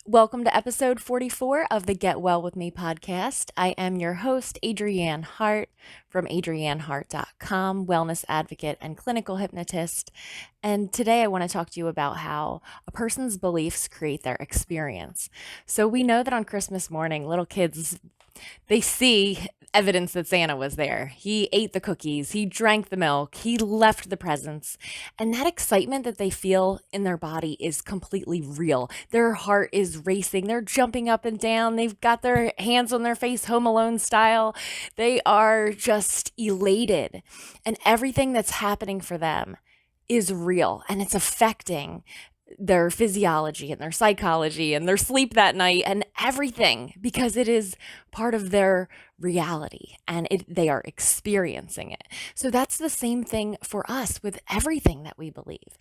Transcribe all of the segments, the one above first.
Welcome to episode 44 of the Get Well With Me podcast. I am your host, Adrienne Hart from adriennehart.com, wellness advocate and clinical hypnotist. And today I want to talk to you about how a person's beliefs create their experience. So we know that on Christmas morning, little kids, they see evidence that Santa was there. He ate the cookies, he drank the milk, he left the presents. And that excitement that they feel in their body is completely real. Their heart is racing, they're jumping up and down, they've got their hands on their face, Home Alone style. They are just elated. And everything that's happening for them is real and it's affecting their physiology and their psychology and their sleep that night and everything because it is part of their reality and they are experiencing it. So that's the same thing for us with everything that we believe.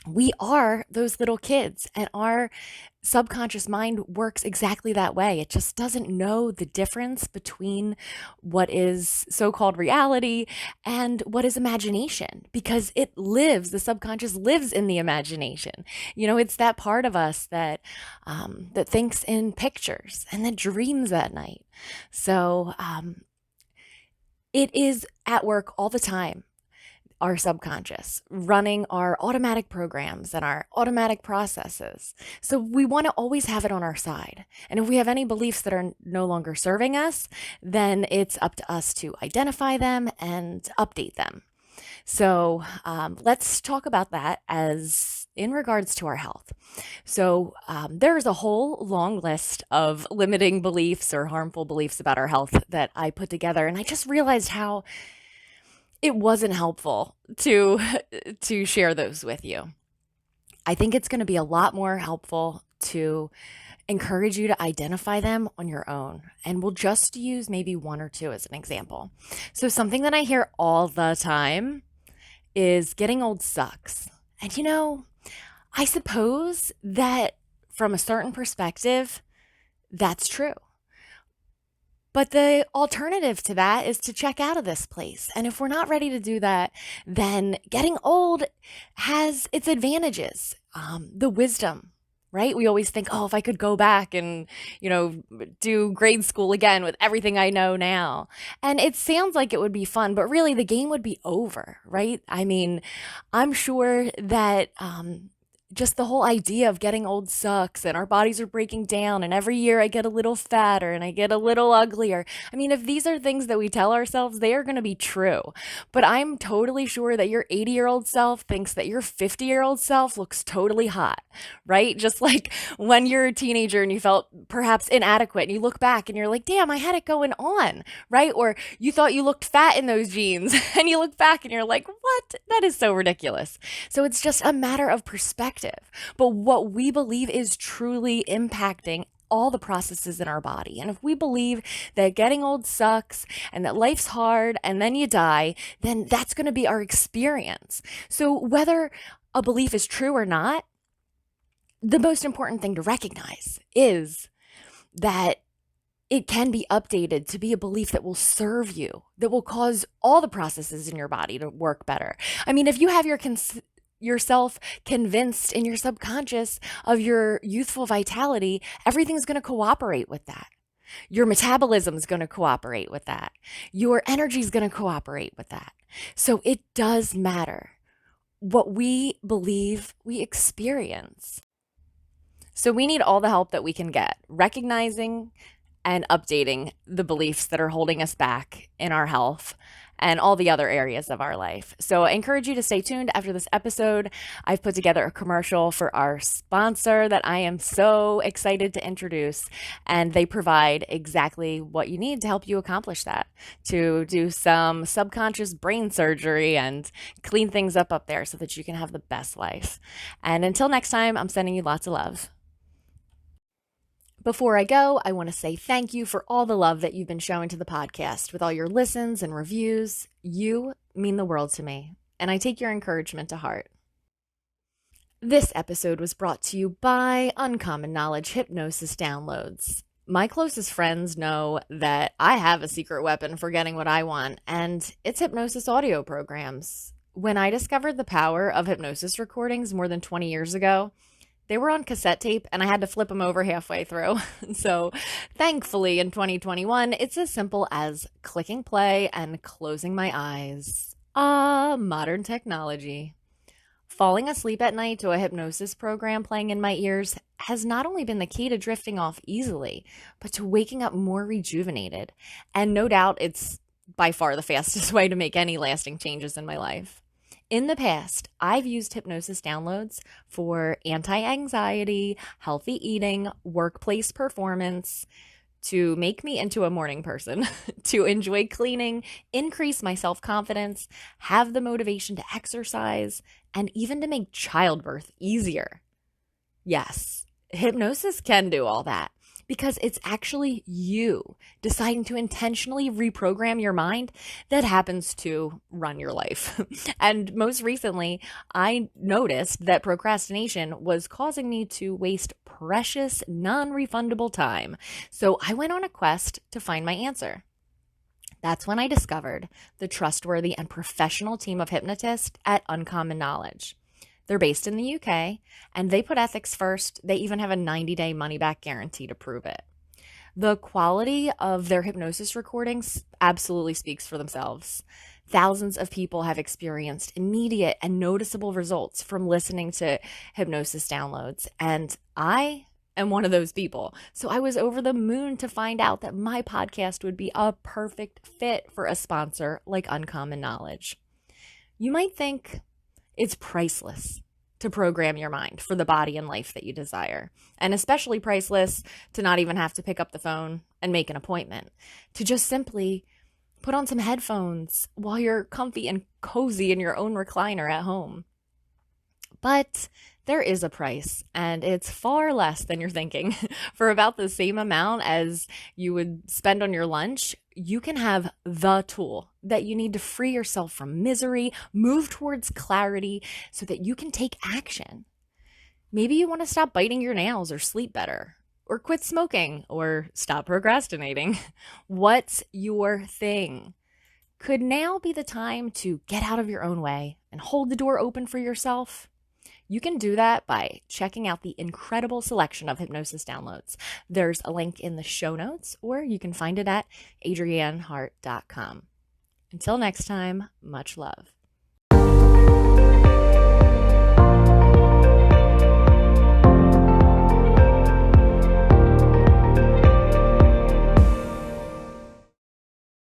We are those little kids, and our subconscious mind works exactly that way. It just doesn't know the difference between what is so-called reality and what is imagination because the subconscious lives in the imagination. It's that part of us that thinks in pictures and that dreams at night. So it is at work all the time, our subconscious, running our automatic programs and our automatic processes. So we want to always have it on our side. And if we have any beliefs that are no longer serving us, then it's up to us to identify them and update them. So let's talk about that as in regards to our health. So there's a whole long list of limiting beliefs or harmful beliefs about our health that I put together. And I just realized how it wasn't helpful to share those with you. I think it's going to be a lot more helpful to encourage you to identify them on your own. And we'll just use maybe one or two as an example. So something that I hear all the time is getting old sucks. And I suppose that from a certain perspective, that's true. But the alternative to that is to check out of this place. And if we're not ready to do that, then getting old has its advantages. The wisdom, right? We always think, oh, if I could go back and, do grade school again with everything I know now. And it sounds like it would be fun, but really the game would be over, right? I mean, I'm sure that just the whole idea of getting old sucks and our bodies are breaking down and every year I get a little fatter and I get a little uglier. I mean, if these are things that we tell ourselves, they are going to be true. But I'm totally sure that your 80-year-old self thinks that your 50-year-old self looks totally hot, right? Just like when you're a teenager and you felt perhaps inadequate and you look back and you're like, damn, I had it going on, right? Or you thought you looked fat in those jeans and you look back and you're like, what? That is so ridiculous. So it's just a matter of perspective. But what we believe is truly impacting all the processes in our body. And if we believe that getting old sucks and that life's hard and then you die, then that's going to be our experience. So whether a belief is true or not, the most important thing to recognize is that it can be updated to be a belief that will serve you, that will cause all the processes in your body to work better. I mean, if you have yourself convinced in your subconscious of your youthful vitality, everything's going to cooperate with that. Your metabolism is going to cooperate with that. Your energy is going to cooperate with that. So it does matter. What we believe, we experience. So we need all the help that we can get, recognizing and updating the beliefs that are holding us back in our health and all the other areas of our life. So I encourage you to stay tuned after this episode. I've put together a commercial for our sponsor that I am so excited to introduce, and they provide exactly what you need to help you accomplish that, to do some subconscious brain surgery and clean things up there so that you can have the best life. And until next time, I'm sending you lots of love. Before I go, I want to say thank you for all the love that you've been showing to the podcast with all your listens and reviews. You mean the world to me, and I take your encouragement to heart. This episode was brought to you by Uncommon Knowledge Hypnosis Downloads. My closest friends know that I have a secret weapon for getting what I want, and it's hypnosis audio programs. When I discovered the power of hypnosis recordings more than 20 years ago, They were on cassette tape and I had to flip them over halfway through. So thankfully in 2021, it's as simple as clicking play and closing my eyes. Ah, modern technology. Falling asleep at night to a hypnosis program playing in my ears has not only been the key to drifting off easily, but to waking up more rejuvenated. And no doubt it's by far the fastest way to make any lasting changes in my life. In the past, I've used hypnosis downloads for anti anxiety, healthy eating, workplace performance, to make me into a morning person, to enjoy cleaning, increase my self confidence, have the motivation to exercise, and even to make childbirth easier. Yes, hypnosis can do all that because it's actually you deciding to intentionally reprogram your mind that happens to run your life. And most recently, I noticed that procrastination was causing me to waste precious, non-refundable time. So I went on a quest to find my answer. That's when I discovered the trustworthy and professional team of hypnotists at Uncommon Knowledge. They're based in the UK, and they put ethics first. They even have a 90-day money-back guarantee to prove it. The quality of their hypnosis recordings absolutely speaks for themselves. Thousands of people have experienced immediate and noticeable results from listening to hypnosis downloads, and I am one of those people. So I was over the moon to find out that my podcast would be a perfect fit for a sponsor like Uncommon Knowledge. You might think it's priceless to program your mind for the body and life that you desire, and especially priceless to not even have to pick up the phone and make an appointment, to just simply put on some headphones while you're comfy and cozy in your own recliner at home. But there is a price, and it's far less than you're thinking. For about the same amount as you would spend on your lunch, you can have the tool that you need to free yourself from misery, move towards clarity so that you can take action. Maybe you want to stop biting your nails or sleep better, or quit smoking, or stop procrastinating. What's your thing? Could now be the time to get out of your own way and hold the door open for yourself? You can do that by checking out the incredible selection of hypnosis downloads. There's a link in the show notes, or you can find it at adriannehart.com. Until next time, much love.